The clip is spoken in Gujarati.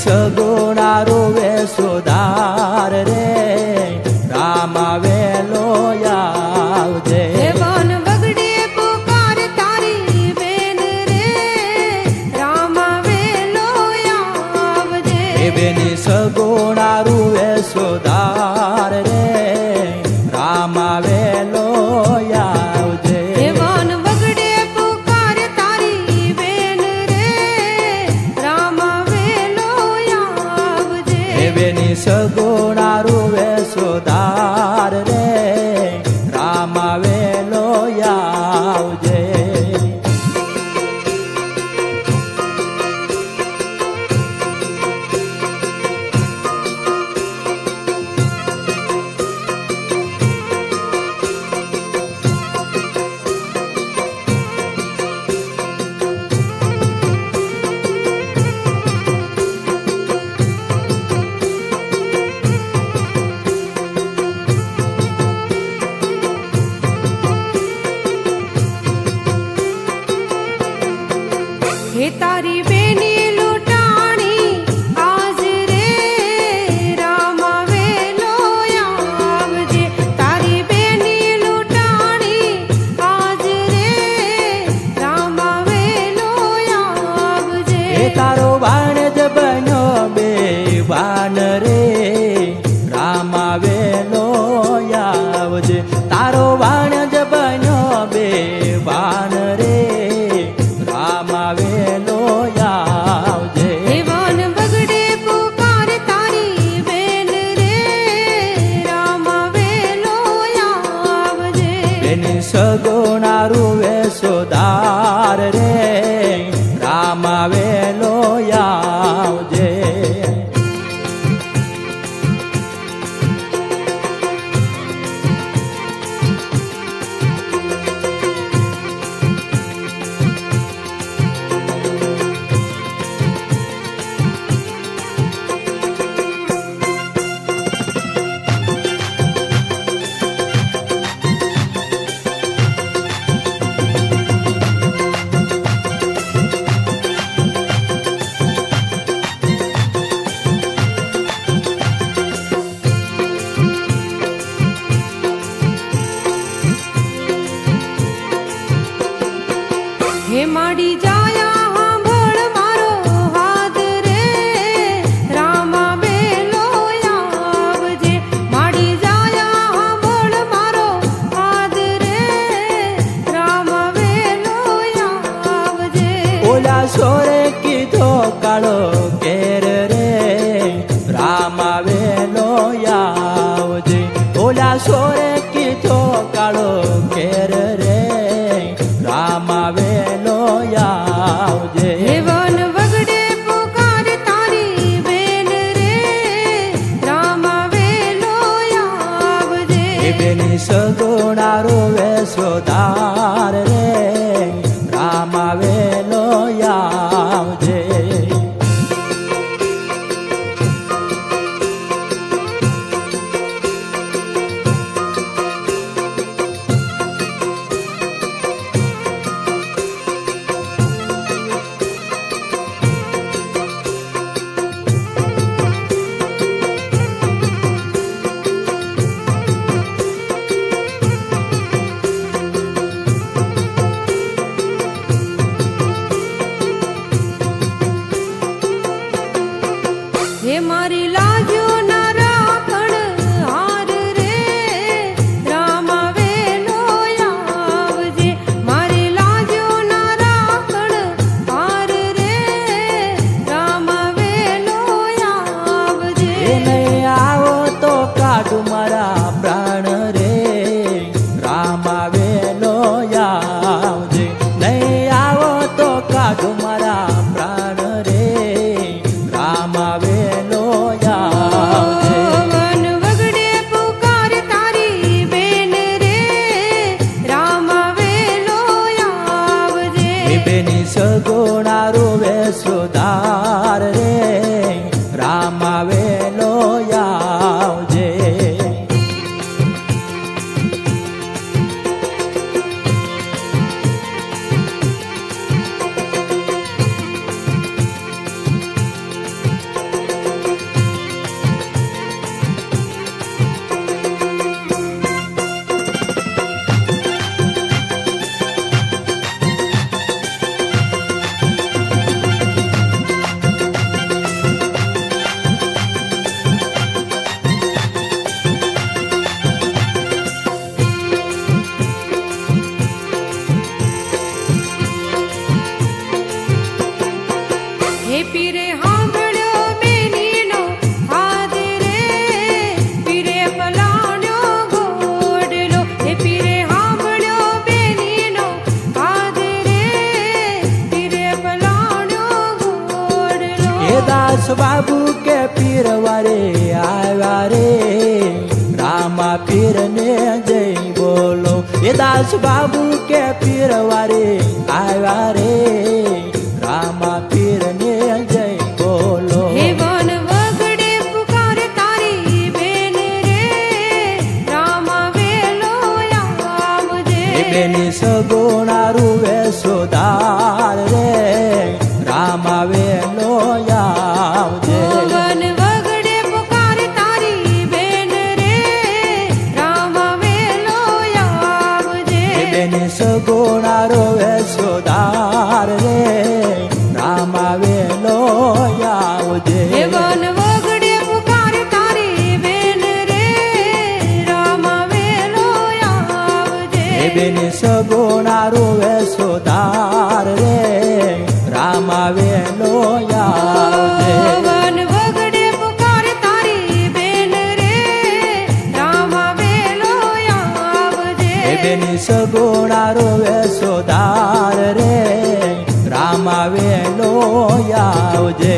સગુણા રૂવે સુધાર રે રામ આવેલો આવજે વન વગડે પુકાર તારી બેન રે રામ આવેલો આવજે બેની સગુણા રૂવે સુધાર રે રામ આવેલો આવજે વન વગડે પુકાર તારી બેન રે રામ આવેલો આવજે બેની સગુણા રૂવે સુધાર રે રામ આવેલો આવજે હે તારી બેની લૂંટાણી આજ રે રામ આવેલો આવજે તારી બેની લૂંટાણી આજ રે રામ આવેલો આવજે તારો વાણજ બન્યો બે વાન રે રામ આવેલો આવજે તારો વાણજ બન્યો બે વાન રે રામ આવેલો આવજે વન વગડે પુકાર તારી બેન રે રામ આવેલો આવજે બેની સગુણા રૂવે સુધાર રે રામ આવેલો આવજે હે માડી જાયા સાંભળ મારો હાથ રે રામ આવેલો આવજે માડી જાયા સાંભળ મારો હાથ રે રામ આવેલો આવજે ઓલા સોરે કીધો કાળો કેર રે રામ આવેલો આવજે ઓલા સોરે કીધો કાળો કેર રે રામ આવેલો આવજે વન વગડે પુકાર તારી બેન રે રામ આવેલો આવજે બેની સગુણા રૂવે સુધાર રે રામ આવેલો આવજે હે મારી લાજો ના રાખણ હાર રે રામ આવેલો આવજે મારી લાજો ના રાખણ હાર રે રામ આવેલો આવજે નહીં આવો તો કાઢું મારા પ્રાણ રે રામ આવેલો આવજે નહીં આવો તો કાઢું મારા પ્રાણ રે રામ આવેલો આવજે વન વગડે પુકાર તારી બેન રે રામ આવેલો આવજે બેની સગુણા રૂવે સુધાર રે રામ આવેલો આવજે પીરે સાંભળ્યો બેનીનો હાથ રે પીરે પલાણ્યો ઘોડલો હે પીરે સાંભળ્યો બેનીનો હાથ રે પીરે પલાણ્યો ઘોડલો એ દાસ બાબુ કે પીરવારે આવ્યા રે રામા પીરને જય બોલો એ દાસ બાબુ કે પીરવારે આવ્યા રે રામા પીરને જય બોલો હે વન વગડે પુકાર તારી બેન રે રામા વેલો આવજે એ બેની સગુણારું વેસોદાર રે રામા વેલો આવજે વન વગડે પુકાર તારી બેન રે રામા વેલો આવજે એ બેની સગુણારો વેસોદાર રે રામા વેલો આવજે હે વન વગડે પુકાર તારી બેન રે રામા વેલો આવજે એ બેની સગુણારો વેસોદાર રે રામા વેલો આવજે વન વગડે પુકાર તારી બેન રે રામા વેલો આવજે એ બેની સગુણારો વેસોદાર રે રામા વેલો આવજે